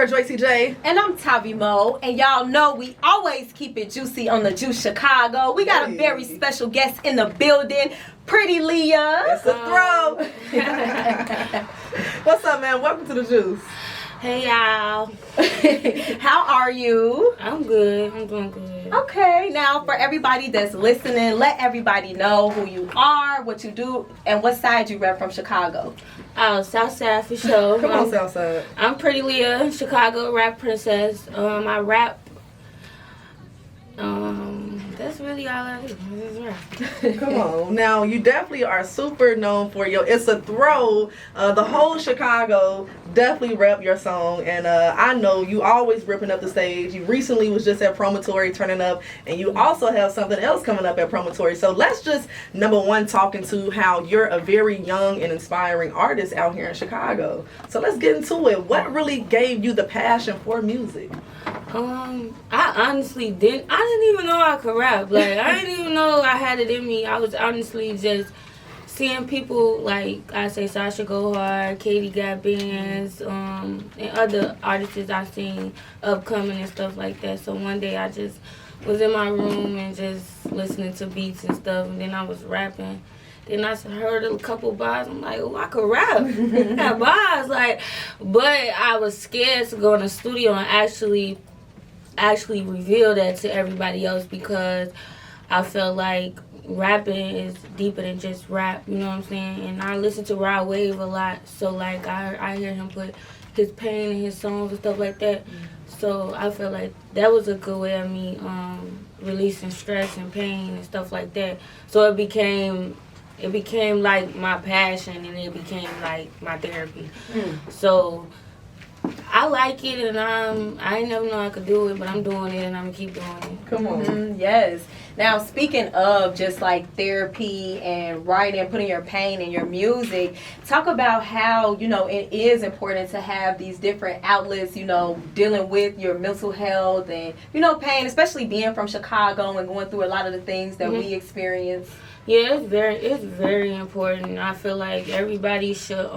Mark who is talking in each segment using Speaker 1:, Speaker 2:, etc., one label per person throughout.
Speaker 1: girl, Joycey J.
Speaker 2: And I'm Tavi Mo. And y'all know we always keep it juicy on the Juice Chicago. We got a very special guest in the building, Pretty Liyaah.
Speaker 1: It's a throw. What's up, man? Welcome to the Juice.
Speaker 3: Hey, y'all.
Speaker 2: How are you?
Speaker 3: I'm good. I'm doing good.
Speaker 2: Okay. Now, for everybody that's listening, let everybody know who you are, what you do, and what side you rep from Chicago.
Speaker 3: Oh, Southside for sure.
Speaker 1: Come on, Southside.
Speaker 3: I'm Pretty Liyaah, Chicago rap princess. I rap. That's really all I do.
Speaker 1: Come on. Now, you definitely are super known for your It's a Throw. The whole Chicago definitely rep your song. And I know you always ripping up the stage. You recently was just at Promontory turning up. And you also have something else coming up at Promontory. So let's just, number one, talk into how you're a very young and inspiring artist out here in Chicago. So let's get into it. What really gave you the passion for music?
Speaker 3: I honestly didn't even know I could rap. Like, I didn't even know I had it in me. I was honestly just seeing people like, I say Sasha Go Hard, Katie Got Bands, and other artists I've seen upcoming and stuff like that. So one day I just was in my room and just listening to beats and stuff, and then I was rapping. Then I heard a couple bars. I'm like, oh, I could rap. I got bars. Like, but I was scared to go in the studio and actually reveal that to everybody else because I felt like rapping is deeper than just rap, you know what I'm saying? And I listen to Rod Wave a lot, so like I hear him put his pain in his songs and stuff like that. So I felt like that was a good way of me releasing stress and pain and stuff like that. So it became like my passion, and it became like my therapy. So I like it, and I ain't never know I could do it, but I'm doing it, and I'm gonna keep doing it.
Speaker 1: Come on.
Speaker 2: Yes. Now, speaking of just like therapy and writing, putting your pain in your music, talk about how, you know, it is important to have these different outlets, you know, dealing with your mental health and, you know, pain, especially being from Chicago and going through a lot of the things that we experience.
Speaker 3: Yeah, it's very important. I feel like everybody should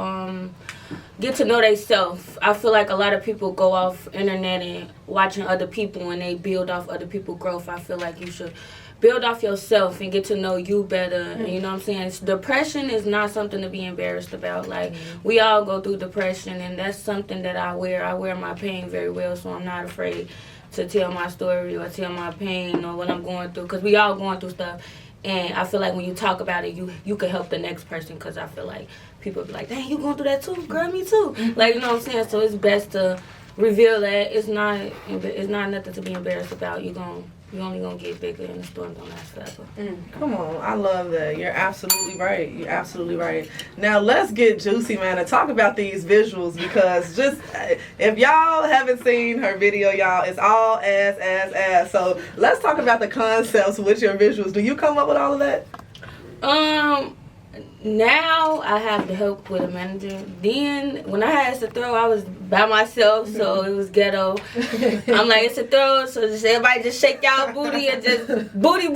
Speaker 3: get to know themselves. I feel like a lot of people go off internet and watching other people and they build off other people's growth. I feel like you should build off yourself and get to know you better. And you know what I'm saying? Depression is not something to be embarrassed about. Like, we all go through depression, and that's something that I wear. I wear my pain very well, so I'm not afraid to tell my story or tell my pain or what I'm going through, because we all going through stuff. And I feel like when you talk about it, you can help the next person, because I feel like people be like, dang, you going through that too? Girl, me too. Like, you know what I'm saying? So it's best to reveal that. It's not nothing to be embarrassed about. You're only going to get bigger, and the storm don't last forever.
Speaker 1: Come on. I love that. You're absolutely right. You're absolutely right. Now, let's get juicy, man, and talk about these visuals, because just if y'all haven't seen her video, y'all, it's all ass. So let's talk about the concepts with your visuals. Do you come up with all of that?
Speaker 3: Now I have the help with a manager. Then when I had It's a Throw, I was by myself, so it was ghetto. I'm like, it's a throw, so just everybody just shake y'all booty and just booty,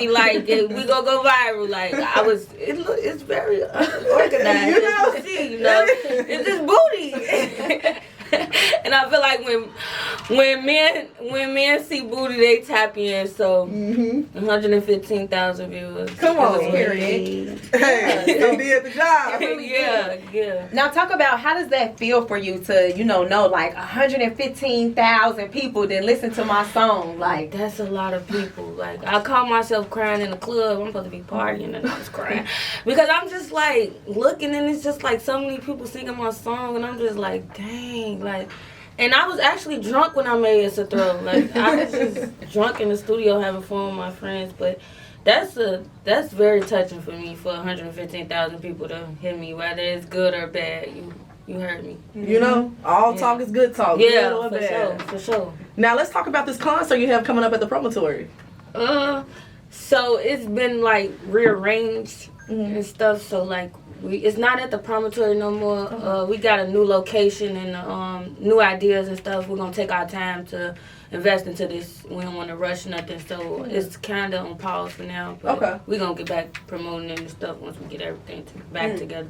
Speaker 3: like, and we gonna go viral. Like, it's very unorganized. You know, it's just booty. And I feel like when men see booty, they tap in. So 115,000 viewers.
Speaker 1: Come on,
Speaker 2: period.
Speaker 1: Hey, you did the job.
Speaker 3: Yeah.
Speaker 2: Now, talk about how does that feel for you to, you know like 115,000 people that listen to my song. Like,
Speaker 3: that's a lot of people. Like, I caught myself crying in the club. I'm supposed to be partying, and I was crying because I'm just like looking, and it's just like so many people singing my song, and I'm just like, dang. Like, and I was actually drunk when I made It's a Throw. Like, I was just drunk in the studio having fun with my friends. But that's very touching for me, for 115,000 people to hear me, whether it's good or bad. You heard me.
Speaker 1: You know, all talk is good talk.
Speaker 3: Yeah,
Speaker 1: good or bad.
Speaker 3: for sure.
Speaker 1: Now let's talk about this concert you have coming up at the Promontory.
Speaker 3: So it's been like rearranged and stuff. So like, it's not at the Promontory no more. We got a new location and new ideas and stuff. We're gonna take our time to invest into this. We don't want to rush nothing, so it's kind of on pause for now. But we're gonna get back promoting it and stuff once we get everything back together.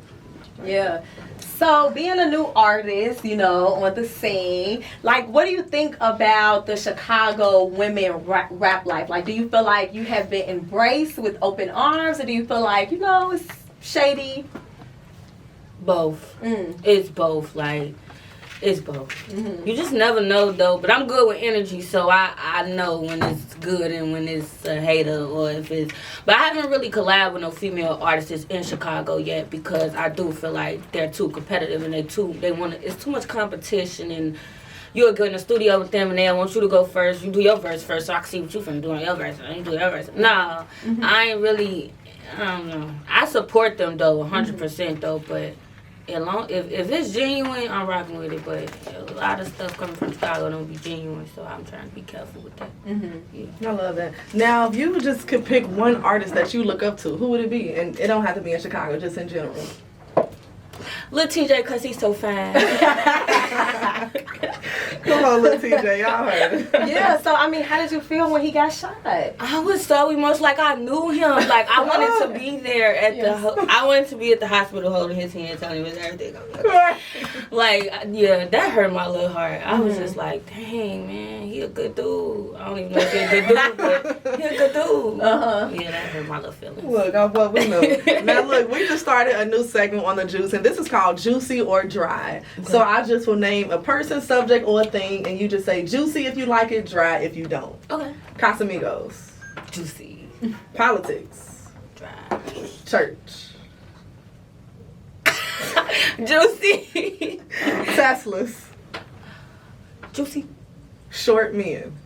Speaker 2: Yeah. So, being a new artist, you know, on the scene, like, what do you think about the Chicago women rap life? Like, do you feel like you have been embraced with open arms, or do you feel like, you know, it's shady?
Speaker 3: Both. It's both. Like, it's both. You just never know, though. But I'm good with energy, so I know when it's good and when it's a hater, or if it's. But I haven't really collabed with no female artists in Chicago yet, because I do feel like they're too competitive and it's too much competition, and you'll go in the studio with them and they want you to go first. You do your verse first, so I can see what you finna do on your verse, and you do your verse. No, I ain't really. I don't know. I support them though, 100% though, but. If it's genuine, I'm rocking with it. But a lot of stuff coming from Chicago don't be genuine, so I'm trying to be careful with that.
Speaker 1: Yeah. I love that. Now, if you just could pick one artist that you look up to, who would it be? And it don't have to be in Chicago, just in general.
Speaker 3: Lil TJ, because he's so fine.
Speaker 1: Come on, Lil TJ, y'all heard it.
Speaker 2: Yeah, so, I mean, how did you feel when he got shot?
Speaker 3: I was so emotional, like I knew him. Like, I wanted to be there at I wanted to be at the hospital holding his hand, telling him everything. Like, yeah, that hurt my little heart. I was just like, dang, man, he a good dude. I don't even know if he a good dude, but he a good dude. Yeah, that hurt my little feelings.
Speaker 1: Look, I'm what we know. Now, look, we just started a new segment on the Juice, and this is called Juicy or Dry. Okay. So I just will name a person, subject, or a thing, and you just say juicy if you like it, dry if you don't.
Speaker 3: Okay.
Speaker 1: Casamigos.
Speaker 3: Juicy.
Speaker 1: Politics.
Speaker 3: Dry.
Speaker 1: Church.
Speaker 3: Juicy.
Speaker 1: Teslas.
Speaker 3: Juicy.
Speaker 1: Short men.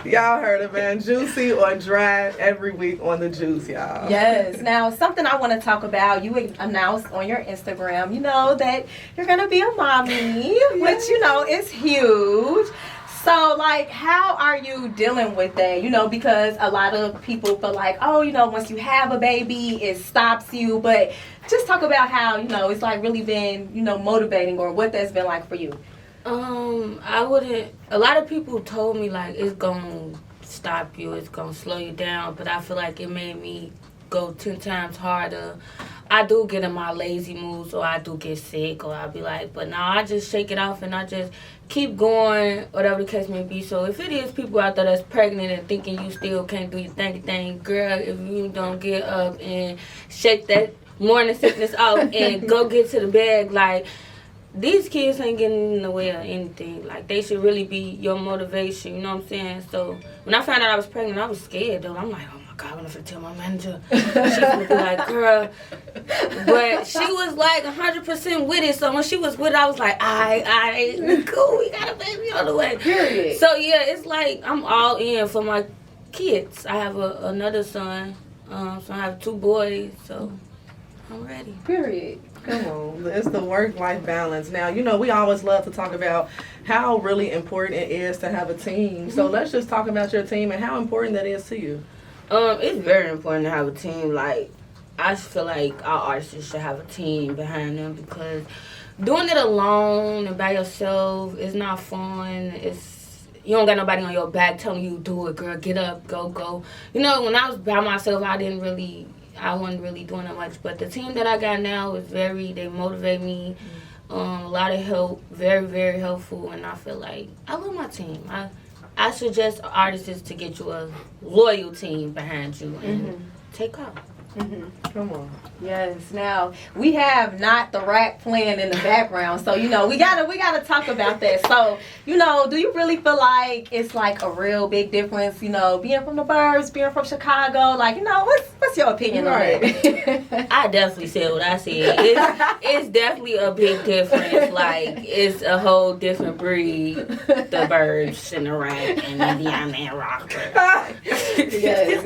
Speaker 1: Y'all heard it, man. Juicy or dry every week on the Juice, y'all.
Speaker 2: Yes. Now, something I want to talk about. You announced on your Instagram, you know, that you're gonna be a mommy, which, you know, is huge. So, like, how are you dealing with that? You know, because a lot of people feel like, oh, you know, once you have a baby, it stops you. But just talk about how, you know, it's like really been, you know, motivating, or what that's been like for you.
Speaker 3: I wouldn't. A lot of people told me like it's gonna stop you, it's gonna slow you down, but I feel like it made me go 10 times harder. I do get in my lazy mood, so I do get sick, or I'll be like, but now I just shake it off and I just keep going, whatever the case may be. So if it is people out there that's pregnant and thinking you still can't do your thing, girl, if you don't get up and shake that morning sickness off and go get to the bag, like. These kids ain't getting in the way of anything. Like, they should really be your motivation, you know what I'm saying? So, when I found out I was pregnant, I was scared, though. I'm like, oh, my God, I'm going to tell my manager. She's going to be like, girl. But she was, like, 100% with it. So, when she was with it, I was like, we cool. We got a baby on the way.
Speaker 2: Period.
Speaker 3: So, yeah, it's like I'm all in for my kids. I have another son. So, I have 2 boys. So, I'm ready.
Speaker 2: Period.
Speaker 1: Come on, it's the work-life balance. Now, you know, we always love to talk about how really important it is to have a team. So let's just talk about your team and how important that is to you.
Speaker 3: It's very important to have a team. Like, I feel like our artists should have a team behind them, because doing it alone and by yourself is not fun. You don't got nobody on your back telling you, do it, girl, get up, go. You know, when I was by myself, I wasn't really doing that much, but the team that I got now is they motivate me, a lot of help, very, very helpful, and I feel like I love my team. I suggest artists to get you a loyal team behind you and take off.
Speaker 1: Come on.
Speaker 2: Yes. Now we have Not the Rack playing in the background, so you know we gotta talk about that. So you know, do you really feel like it's like a real big difference? You know, being from the burbs, being from Chicago, like, you know, what's your opinion on it?
Speaker 3: I definitely said what I said. It's definitely a big difference. Like, it's a whole different breed. The burbs and the rack and Indiana and Rockford.
Speaker 2: Yes.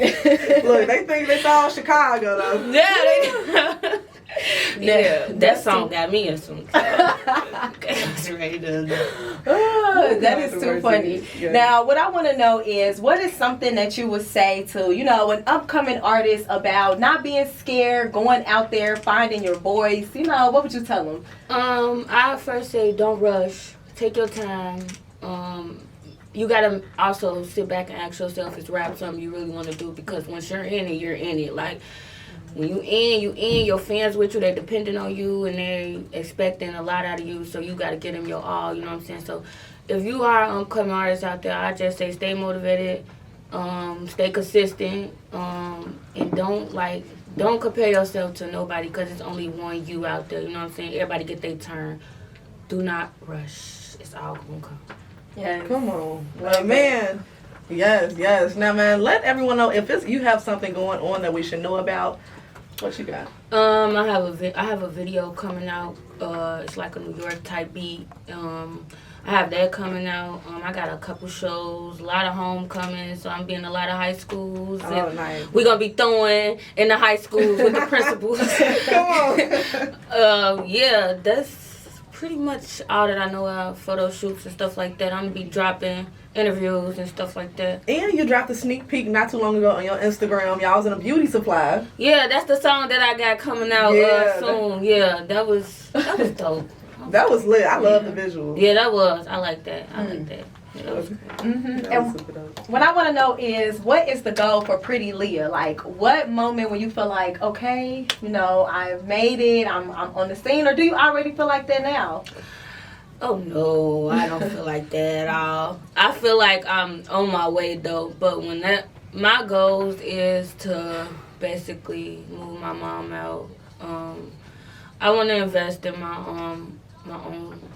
Speaker 1: Look, they think it's all Chicago though.
Speaker 3: Yeah, that song got me in some.
Speaker 2: That is too funny.
Speaker 1: Yeah.
Speaker 2: Now, what I want to know is, what is something that you would say to, you know, an upcoming artist about not being scared, going out there, finding your voice? You know, what would you tell them?
Speaker 3: I first say don't rush. Take your time. You gotta also sit back and ask yourself, is rap something you really want to do? Because once you're in it, you're in it. Like, When you in, your fans with you, they're depending on you and they're expecting a lot out of you, so you got to get them your all, you know what I'm saying? So if you are an upcoming artist out there, I just say stay motivated, stay consistent, and don't compare yourself to nobody, because it's only one you out there, you know what I'm saying? Everybody get their turn. Do not rush. It's all going to come.
Speaker 2: Yeah.
Speaker 1: Come on. Well, man. Yes. Now, man, let everyone know if you have something going on that we should know about. What you got?
Speaker 3: I have a video coming out. It's like a New York type beat. I have that coming out. I got a couple shows, a lot of homecomings, so I'm being a lot of high schools.
Speaker 1: Oh, nice.
Speaker 3: We're gonna be throwing in the high schools with the principals.
Speaker 1: Come on.
Speaker 3: Yeah, that's pretty much all that I know of. Photo shoots and stuff like that. I'm gonna be dropping interviews and stuff like that.
Speaker 1: And you dropped a sneak peek not too long ago on your Instagram. Y'all was in a beauty supply.
Speaker 3: Yeah, that's the song that I got coming out soon. Yeah, that was dope.
Speaker 1: That was lit. I love the visuals.
Speaker 3: Yeah, that was. I like that. I like that. Yeah, that was great.
Speaker 1: That was super dope.
Speaker 2: What I want to know is, what is the goal for Pretty Liyaah? Like, what moment when you feel like, okay, you know, I've made it, I'm on the scene, or do you already feel like that now?
Speaker 3: Oh no, I don't feel like that at all. I feel like I'm on my way though, but my goals is to basically move my mom out. I want to invest in my own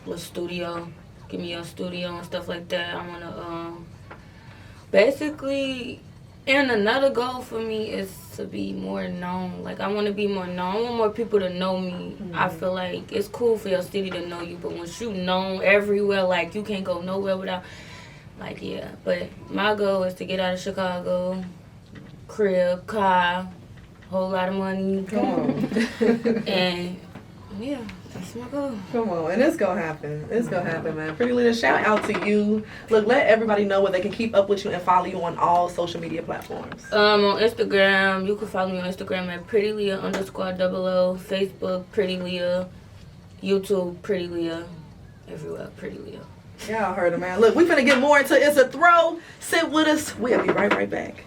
Speaker 3: little studio, give me a studio and stuff like that. I want to basically, and another goal for me is to be more known. Like, I want to be more known. I want more people to know me. I feel like it's cool for your city to know you, but once you known everywhere, like, you can't go nowhere without, like, yeah. But my goal is to get out of Chicago, crib, car, whole lot of money.
Speaker 1: Come on.
Speaker 3: And yeah, that's my goal.
Speaker 1: Come on, and it's gonna happen. It's gonna happen, man. Pretty Liyaah, shout out to you. Look, let everybody know where they can keep up with you and follow you on all social media platforms.
Speaker 3: On Instagram, you can follow me on Instagram at PrettyLiyaah_00, Facebook Pretty Liyaah, YouTube Pretty Liyaah, everywhere Pretty Liyaah.
Speaker 1: Y'all heard it, man. Look, we finna get more into It's a Throw. Sit with us. We'll be right back.